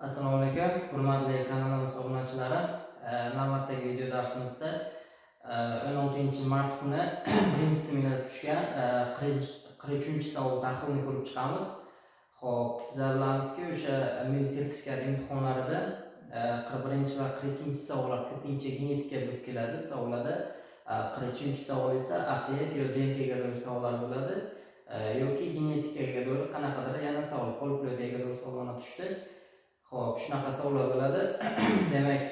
Assalomu alaykum, hurmatli kanalimiz obunachilari. Navbatdagi video darsimizda 16-mart kuni birinchi seminarda tushgan 43-savol tahlilini ko'rib chiqamiz. Xo'p, biza bilamizki, o'sha milliy sertifikat imtihonlarida 41 va 42-savollar ko'pincha genetika bo'lib keladi savollarda. 43-savol esa ATF yo DNKga doir savollar bo'ladi. Yoki genetikaga doir qanaqadir yana savol, poliploidiyaga doir savollar tushdi. Xo'p, shunaqa savollar bo'ladi. Demak,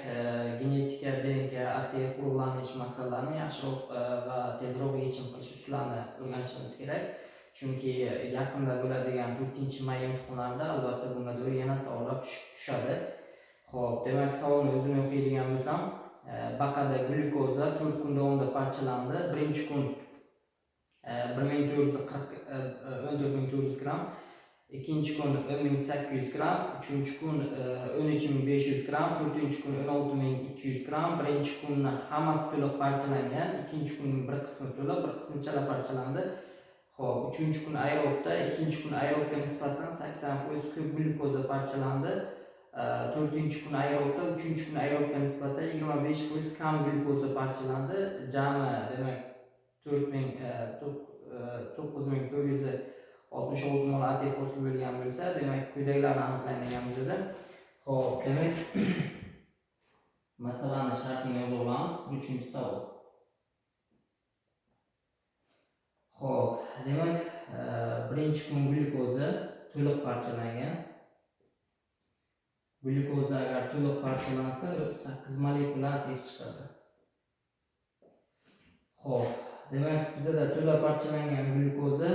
genetika, DNK, ATF urug'lanish masalalarini yaxshiroq va tezroq yechim qilish usullarini o'rganishimiz kerak. Chunki yaqinda bo'ladigan 4-may imtihonlarida albatta bunga doir yana savollar tushadi. Xo'p, demak, savolni o'zini o'qiydigan bo'lsam, baqada glyukoza 4 kun davomida parchalandi. Birinchi kun 11400 gram, ikkinchi kun 10800 gram, uchinchi kun 13500 gram, to'rtinchi kun 16200 gram. Birinchi kunni hammasi to'liq parchalangan, ikkinchi kunning bir qismi to'liq, bir qismi chala parchalandi. Xo'p, uchinchi kun aerobda, ikkinchi kun aerobga nisbatan 80% ko'p glyukoza parchalandi. To'rtinchi kun aerobda, uchinchi kun aerobga nisbatan 25% kam glyukoza parchalandi. Jami demak 9466 mol ATF hosil bo'lgan bo'lsa, demak quyidagilarni aniqlayman deganimizda. Xo'p, demak masalani shartini yozib olamiz. 3-savol. Xo'p, demak, birinchi kun glyukoza to'liq parchalangan. Glyukoza agar to'liq parchalansa 38 molekula ATF chiqadi. Xo'p, demak, bizda to'liq parchalangan glyukoza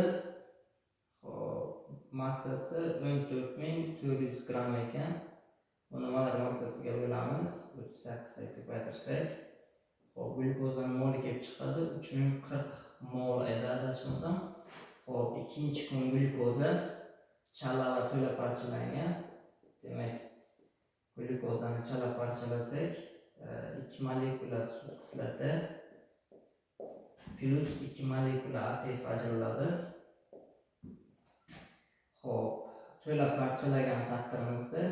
massasi 14400 gram ekan. Buni molar massasiga bo'lamiz. 38 ga ko'paytirsak, xo'p, glyukozaning moli kelib chiqadi 3040 mol edi, adashmasam. Xo'p, ikkinchi kun glyukoza chala va to'la parchalangan. Demak, glyukozani chala parchalasak, 2 molekula suv kisloti plus 2 molekula ATF ajraladi. Xo'p, to'la parchalagan taqdirimizda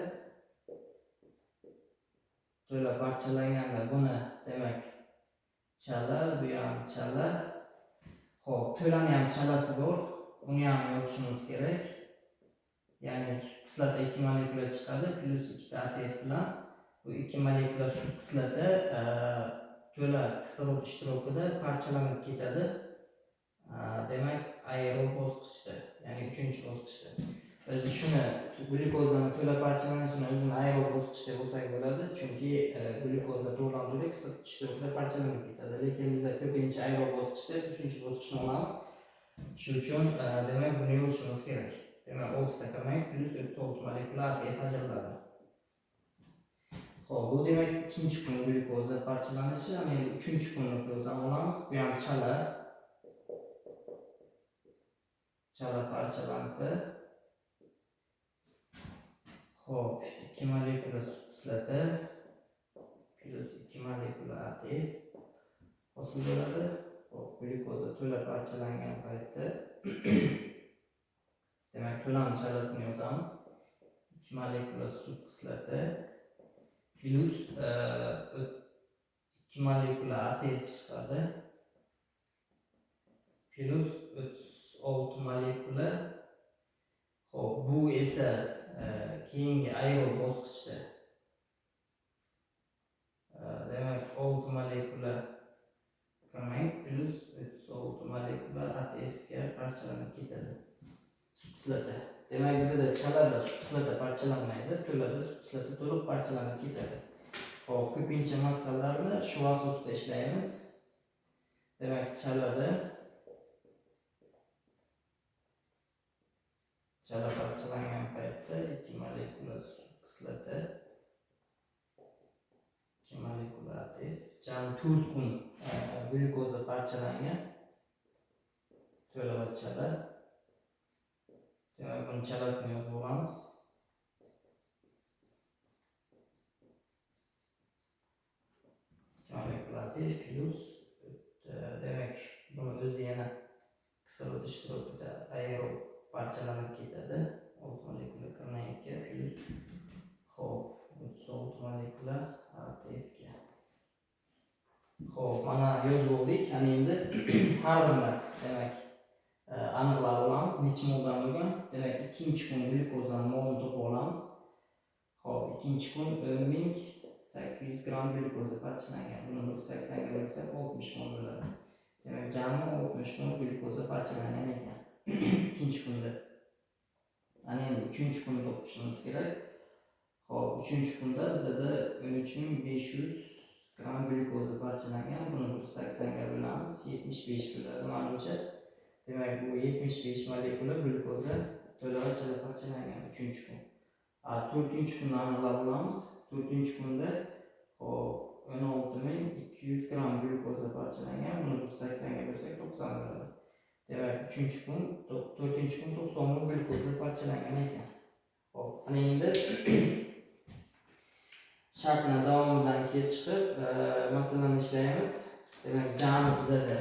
to'la parchalaganda buni demak chala, bu ham chala. Xo'p, to'lani ham chalasi bor, uni ham yozishimiz kerak. Ya'ni suv kisloti 2 molekula chiqadi plus 2 ta ATF bilan bu 2 molekula suv kisloti to'la kislorod ishtirokida parchalanib ketadi. Demak, aerob bosqichda, ya'ni 3-bosqichda. Biz shuni glyukozani to'la parchalanishini o'zini aerob bosqichda bo'lsak bo'ladi, chunki glyukoza to'g'ridan-to'g'ri kislorod ishtirokida parchalanib ketadi. Lekin biz ko'pincha aerob bosqichda 3-bosqichni olamiz. Shuning uchun demak buni yozishimiz kerak. Demak, 6 ta kamay plus 36 molekula ATF ajraladi. Xo'p, bu demak ikkinchi kun glyukoza parchalanishi, ya'ni 3-kunni ko'zdan olamiz. Bu ham chala parchalansa, xo'p, 2 molekula suv kisloti plus 2 molekula ATF hosil bo'ladi. Xo'p, glyukoza to'la parchalangan paytda demak, to'lani chalasini yozamiz. 2 molekula suv kisloti plus 2 molekula ATF chiqadi plus 36 molekula. Xo'p, bu esa keyingi aerob bosqichda demak 6 molekula kamay plus 36 molekula ATF ga parchalanib ketadi. Suv kisloti. Demak, bizda chalada suv kisloti parchalanmaydi, to'lada suv kisloti to'liq parchalanib ketadi. Xo'p, ko'pincha masalalarni shu asosda ishlaymiz. Demak, chala parchalangan paytda 2 molekula suv kisloti, 2 molekula ATF, jami 4 kun glyukoza parchalangan, to'la va chala. Demak, buni chalasini yozib olamiz. Molekula ATF plus demak, buni o'zi yana kislorod ishtirokida aerob parchalanib ketadi. 6 molekula kamay plus. Xo'p, molekula ATFga. Xo'p, mana yozib oldik. Ana endi har birini demak aniqlab olamiz. Necha moldan bo'lgan? Demak, ikkinchi kun glyukozani molini topib olamiz. Xo'p, ikkinchi kun 10800 gram glyukoza parchalangan. Buni 180 ga bo'lsak 60 mol bo'ladi. Demak, jami 60 mol glyukoza parchalangan ekan. Ikkinchi kunda. Ana endi uchinchi kunni topishimiz kerak. Xo'p, uchinchi kunda bizda 13500 gram glyukoza parchalangan. Buni 180 ga bo'lamiz. 75 bo'ladi. Manimcha, demak, bu 75 molekula glyukoza to'la parchalangan uchinchi kun. To'rtinchi kunni aniqlab olamiz. To'rtinchi kunda hop 16200 gram glyukoza parchalangan. Buni 180 ga bo'lsak 90 bo'ladi. Demak, uchinchi kun, to'rtinchi kun 90 mol glyukoza parchalangan ekan. Hop, ana endi shartni davomidan kelib chiqib, masalani ishlaymiz. Demak, jami bizda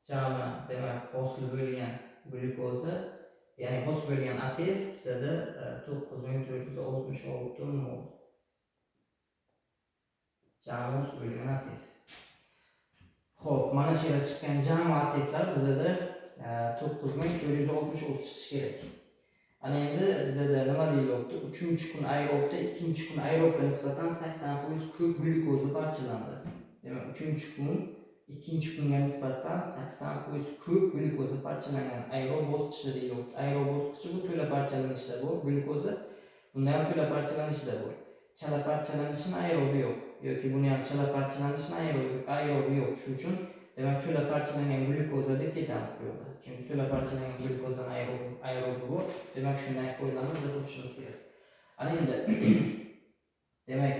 jami demak hosil bo'lgan glyukoza, ya'ni hosil bo'lgan ATF bizda 9466 mol. Jami hosil bo'lgan ATF. Xo'p, mana shu yerda chiqqan jami ATFlar bizda 9466 chiqishi kerak. Ana endi bizda nima deyilyapti? 3-kun aerobda 2-kun aerobga nisbatan 80% ko'p glyukoza parchalandi. Demak, 3-kun 2-kunga nisbatan 80% ko'p glyukoza parchalangan aerob bosqichi deyilyapti. Aerob bosqichi bu to'la parchalanishda bor glyukoza. Bunda ham to'la parchalanishda bor. Chala parchalanishini aerobi yo'q yoki buni ham chala parchalanishini aerobi yo'q. Shuning uchun demak to'la parchalangan glyukoza deb ketamiz bu yerda. Chunki to'la parchalangan glyukozani aerobi bor. Demak, shunday qo'yiladi, biz topishimiz kerak. Ana endi demak,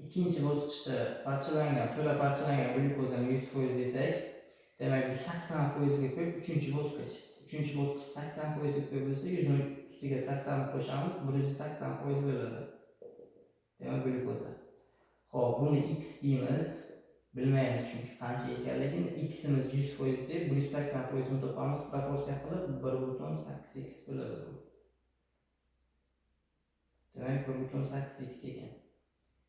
ikkinchi bosqichda to'la parchalangan glyukozani 100% desak, demak bu 80% ga ko'p uchinchi bosqich. Uchinchi bosqich 80% ga ko'p bo'lsa, 100 ning ustiga 80 ni qo'shamiz, 180% bo'ladi. Demak, glyukoza. Xo'p, buni x deymiz. Bilmaymiz chunki qancha ekanligini. X'imiz 100% deb 180% ni topamiz. Proporsiya qilib 1.8x bo'ladi bu. Demak, 1.8x ekan.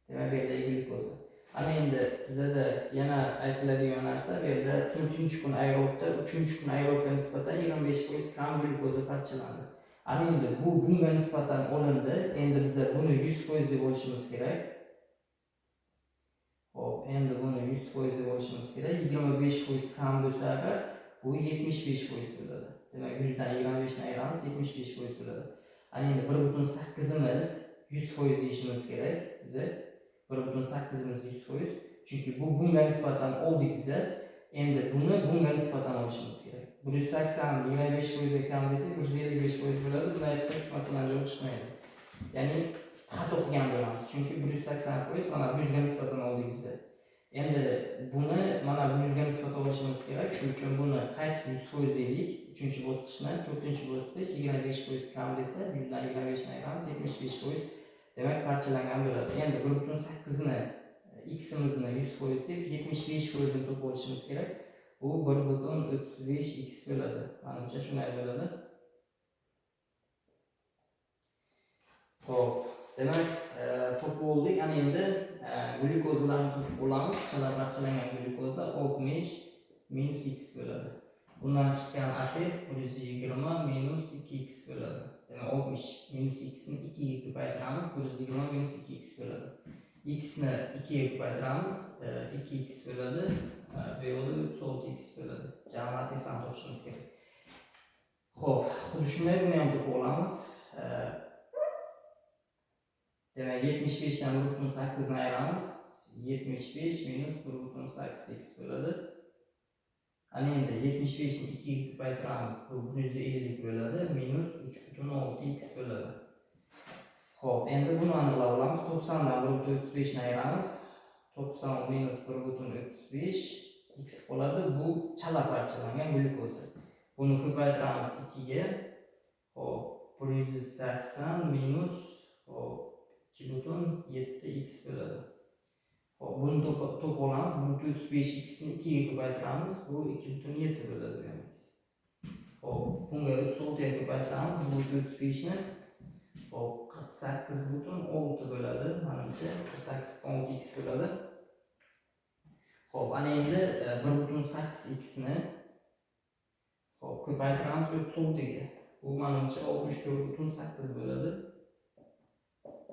Demak, bu yerda glyukoza. Ana endi bizda yana aytiladigan narsa, bu yerda 4-kun aerobda 3-kun aerobga nisbatan 25% kam glyukoza parchalandi. Ana endi bu bunga nisbatan olindi. Endi biz buni 100% deb olishimiz kerak. Hop, endi buni 100% deb olishimiz kerak. 25% kam bo'lsa, bu 75% bo'ladi. Demak, 100 dan 25 ni ayiramiz, 75% bo'ladi. Ana endi 1.8imiz 100% deyishimiz kerak. Biz 1.8imiz 100%. Chunki bu bunga nisbatan oldik biz. Endi buni bunga nisbatan olishimiz kerak. 180 25% ga kam desa 155% bo'ladi. Buni aytsak masalan javob chiqmaydi. Ya'ni xato qilgan bo'lamiz. Chunki 180% mana 100 ga nisbatan oldik biz. Endi buni mana 100 ga nisbatan olishimiz kerak. Shuning uchun buni qaytib 100% deylik. 3-bosqichni 4-bosqich 25% kam desa 100 dan 25 ni ayiramiz, 75%. Demak, parchalangan bo'ladi. Endi 1.8 ni x'imizni 100% deb 75% ni topib olishimiz kerak. Bu 1.35x bo'ladi. Menimcha shunday bo'ladi. Xo'p, demak, topib oldik. Ana endi glyukozalarni topib olamiz. Chala parchalangan glyukoza 60 minus x bo'ladi. Bundan chiqqan ATF 120 minus 2x bo'ladi. Demak, 60 minus x ni 2 ga ko'paytiramiz, 120 minus 2x bo'ladi. X ni 2 ga ko'paytiramiz, 2x bo'ladi. Bu yo'lda 36x bo'ladi. Jami ATFni topishimiz kerak. Xo'p, xuddi shunday buni ham topib olamiz. Demak, 75 dan 1.8 ni ayiramiz, 75 minus 1.8x bo'ladi. Ana endi 75 ni 2 ga ko'paytiramiz, bu 150 bo'ladi, minus 3.6x bo'ladi. Xo'p, endi buni aniqlab olamiz. 90 dan 1.35 ni ayiramiz. 90 minus 1.35 x qoladi. Bu chala parchalangan glyukoza. Buni ko'paytiramiz 2 ga. Xo'p, 180 minus 2.7x bo'ladi. Xo'p, buni topib olamiz. 1.35x ni 2 ga ko'paytiramiz. Bu 2.7 bo'ladi demak. Xo'p, bunga 36 ga ko'paytiramiz. Bu 135 ni Hop, 48,6 bo'ladi. Menimcha 48,6x bo'ladi. Hop, ana endi 1,8x ni hop ko'paytiramiz 36 ga. Bu menimcha 64,8 bo'ladi.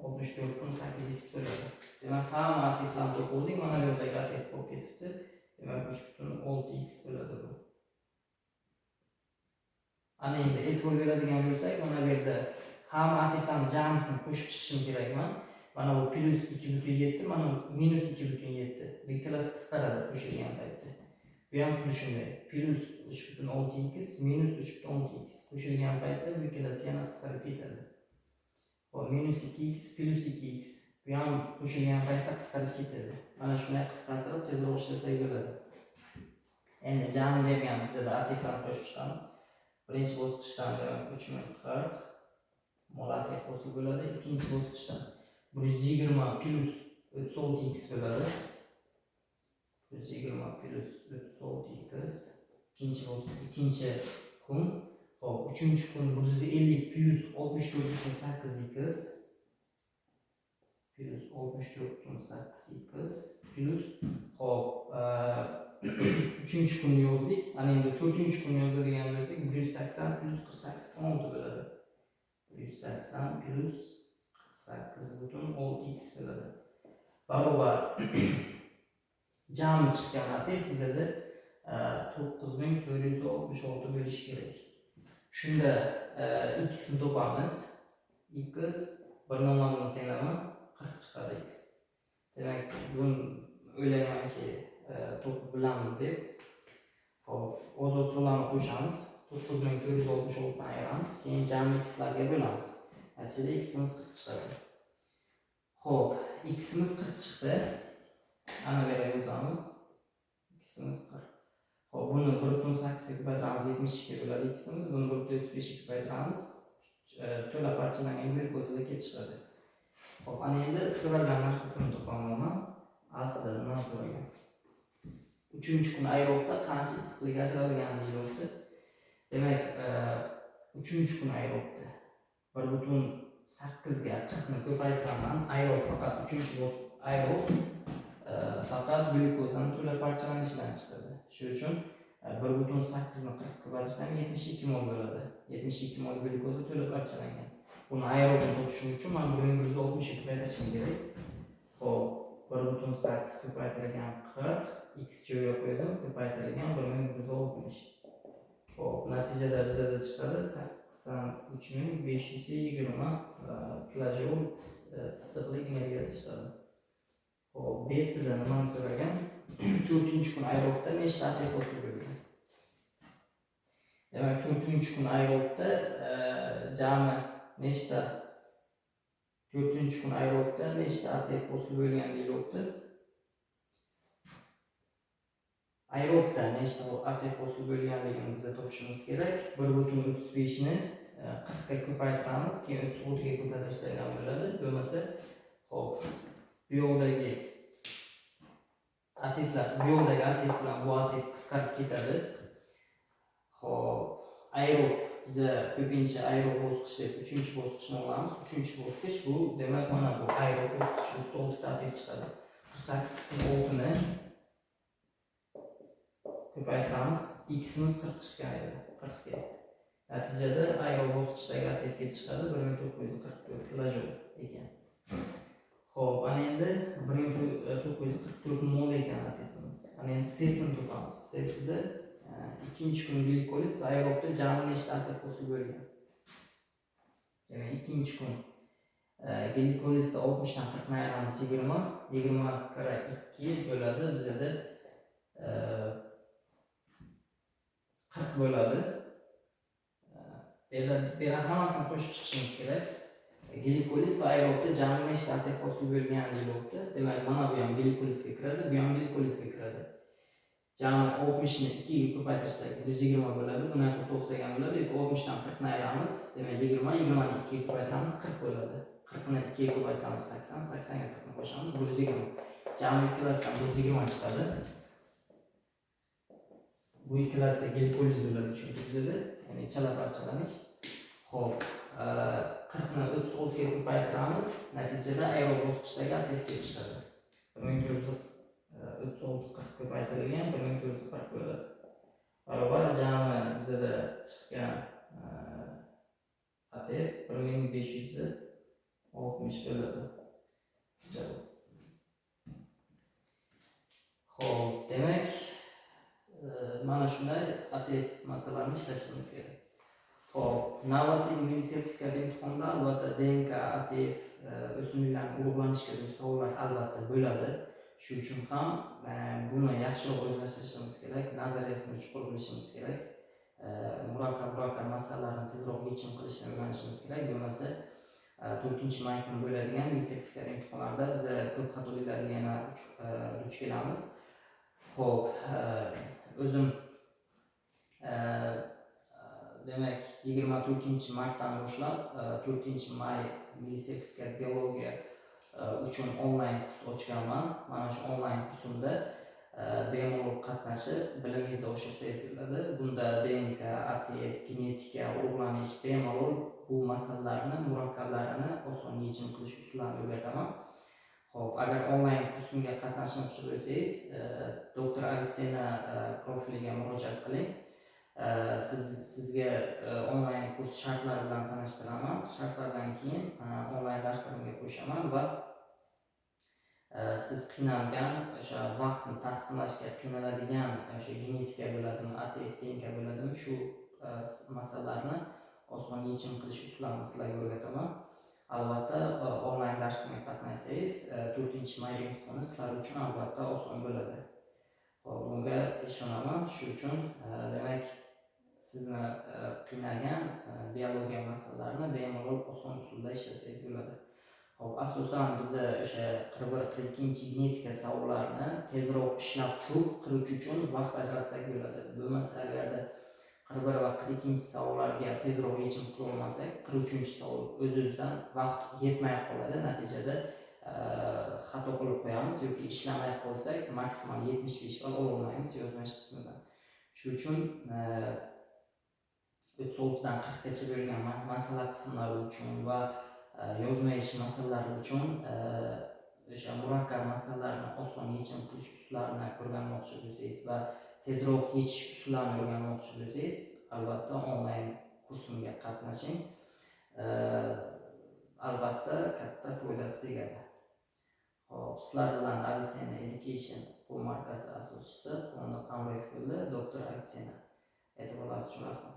64,8x bo'ladi. Demak, hamma aktivlarni to'pladik. Mana bu yerdagi aktiv bo'lib ketibdi. Demak, 3,6x bo'ladi bu. Ana endi e'tibor beradigan bo'lsak, mana bu yerda hamma aktivlarni jamisini qo'shib chiqishim kerakman. Mana bu plus 2,7, mana minus 2,7. Bu ikkalasi qisqaradi qo'shilgan paytda. Bu ham xuddi shunday. Plus 3,6x, minus 3,6x qo'shilgan paytda bu ikkalasi yana qisqarib ketadi. Hop, minus 2x, plus 2x. Bu ham qo'shilgan paytda qisqarib ketadi. Mana shunday qisqartirib tezroq ishlasak bo'ladi. Endi jami berganimizda aktivlarni qo'shib chiqamiz. Birinchi bosqichdan 3040 mol aktiv hosil bo'ladi. Ikkinchi bosqichdan 120 plus 36x bo'ladi. 120 plus 36x. Ikkinchi kun. Hop, uchinchi kun 150 plus 64,8x. Plus 64,8x. Plus hop, uchinchi kunni yozdik. Ana endi to'rtinchi kunni yozadigan bo'lsak 180 plus 48,6 bo'ladi. 180 plus 48,6x bo'ladi. Barobar jami chiqqan aktiv bizda 9466 bo'lishi kerak. Shunda x ni topamiz. X 1,0 tenglama 40 chiqadi x. Demak, buni o'ylaymanki to'p bilamiz deb. Hop, ozod sonlarni qo'shamiz. 9466 dan ayiramiz. Keyin jami xlarga bo'lamiz. Natijada ximiz 40 chiqadi. Hop, ximiz 40 chiqdi. Ana bu yerga yozamiz. Ximiz 40. Hop, buni 1,8 ga ko'paytiramiz, 72 bo'ladi ximiz. Buni 1,35 ga ko'paytiramiz. To'la parchalangan glyukozada kelib chiqadi. Hop, ana endi so'ralgan narsasini topaman. Aslida nima so'ragan? 3-kun aerobda qancha issiqlik ajralganini deyiladi. Demak, 3-kun aerobda 1,8 ga 40 ni ko'paytiraman. Aerob faqat 3-aerob faqat glyukozani to'la parchalanishidan chiqadi. Shuning uchun 1,8 ni 40 ko'paytirsam 72 mol bo'ladi. 72 mol glyukoza to'la parchalangan. Buni aerobni topishim uchun men buni 160 ga ko'paytirishim kerak. Hop, 1,8 ko'paytirilgan 40 x joyiga qo'ydim, ko'paytirilgan 1,160. Hop, natijada bizda chiqadi 83520 kilojoule issiqlik energiyasi chiqadi. Hop, besidan nimani so'ragan? 4-kun aerobda nechta aktiv hosil bo'lgan? Demak, 4-kun aerobda jami nechta 4-kun aerobda nechta aktiv hosil bo'lgan deyiladi. Aerobda nechta aktiv hosil bo'lganligini biz topishimiz kerak. 1,35 ni 40 ga ko'paytiramiz, keyin 36 ga ko'paytirsak ham bo'ladi. Bo'lmasa, hop, bu yoqdagi aktivlar, bu yoqdagi aktiv bilan bu aktiv qisqarib ketadi. Hop, aerob biza ko'pincha aerob bosqich deb 3-bosqichni olamiz. 3-bosqich bu demak mana bu aerob bosqich 36 ta aktiv chiqadi. 48,6 ni ko'paytiramiz. Ximiz 40 chiqqan edi. 40 ga. Natijada aerob bosqichdagi aktiv kelib chiqadi 1944 kilojoule ekan. Hop, ana endi 1944 mol ekan aktivimiz. Ana endi C'sini topamiz. C'sida 2-kun glikoliz va aerobda jami nechta aktiv hosil bo'lgan? Demak, 2-kun glikolizda 60 dan 40 ni ayiramiz 20. 20 kara 2 bo'ladi. Bizda 40 bo'ladi. Bera hammasini qo'shib chiqishimiz kerak. Glikoliz va aerobda jami nechta aktiv hosil bo'lgan deyiladi. Demak, mana bu ham glikolizga kiradi, bu ham glikolizga kiradi. Jami 60 ni 2 ga ko'paytirsak 120 bo'ladi. Buni ham 90 ga bo'ladi. 60 dan 40 ni ayiramiz. Demak, 20 ni 2 ga ko'paytiramiz 40 bo'ladi. 40 ni 2 ga ko'paytiramiz 80, 80 ga 40 ni qo'shamiz 120. Jami ikkilasidan 120 chiqadi. Bu ikkalasi glikoliz bo'ladi chunki bizda, ya'ni chala parchalanish. Xo'p, 40 ni 36 ga ko'paytiramiz. Natijada aero bosqichdagi ATF kelib chiqadi. 1436 40 ko'paytirilgan 1440 bo'ladi. Barobar jami bizada chiqqan ATF 1560 bo'ladi. Xo'p, demak, mana shunday ATF masalalarini ishlashimiz kerak. Xo'p, navbatdagi milliy sertifikat imtihonida albatta DNK, ATF, o'simliklarning urug'lanishiga doir savollar albatta bo'ladi. Shu uchun ham buni yaxshiroq o'zlashtirishimiz kerak, nazariyasini chuqur bilishimiz kerak. Murakkab masalalarni tezroq yechim qilishni o'rganishimiz kerak. Bo'lmasa 4-may kuni bo'ladigan milliy sertifikat imtihonlarida biz ko'p xatoliklarga yana duch kelamiz. Xo'p, o'zim demak 24-martdan boshlab 4-may milliy sertifikat biologiya uchun onlayn kurs ochganman. Mana shu onlayn kursimda bemalol qatnashib bilimingizni oshirsangiz bo'ladi. Bunda DNK, ATF, genetika, urug'lanish bemalol bu masalalarni murakkablarini oson yechim qilish usullarini o'rgataman. Xo'p, agar onlayn kursimga qatnashmoqchi bo'lsangiz, doktor Alitsena profiliga murojaat qiling. Sizga onlayn kurs shartlari bilan tanishtiraman. Shartlardan keyin onlayn darslarimga qo'shaman va siz qiynalgan o'sha vaqtni taqsimlashga qiynaladigan o'sha genetika bo'ladimi, ATF, DNK bo'ladimi, shu masalalarni oson yechim qilish usullarini sizlarga o'rgataman. Albatta, onlayn darsimga qatnashsangiz, 4-may imtihoni sizlar uchun albatta oson bo'ladi. Xo'p, bunga ishonaman. Shu uchun demak, sizni qiynagan biologiya masalalarini bemalol oson usulda ishlasangiz bo'ladi. Xo'p, asosan biz o'sha 41-42 genetika savollarini tezroq ishlab turib qiluvchi uchun vaqt ajratsak bo'ladi. Bo'lmasa agarda 41 va 42 savollarga tezroq yechim qila olmasak, 43-savol o'z-o'zidan vaqt yetmay qoladi. Natijada xato qilib qo'yamiz yoki ishlamay qolsak, maksimal 75 ball ololmaymiz yozma qismidan. Shu uchun 36 dan 40 gacha bo'lgan masala qismlari uchun va yozma ish masalalari uchun o'sha murakkab masalalarni oson yechim qilish usullarini o'rganmoqchi bo'lsangiz va tezroq yechish usullarini o'rganmoqchi bo'lsangiz, albatta onlayn kursimga qatnashing. Albatta katta foydasi tegadi. Xo'p, sizlar bilan Avicenna Education bu markazi asoschisi Xonda Qamrayev bo'ldi, doktor Avicenna. E'tiborlaringiz uchun rahmat.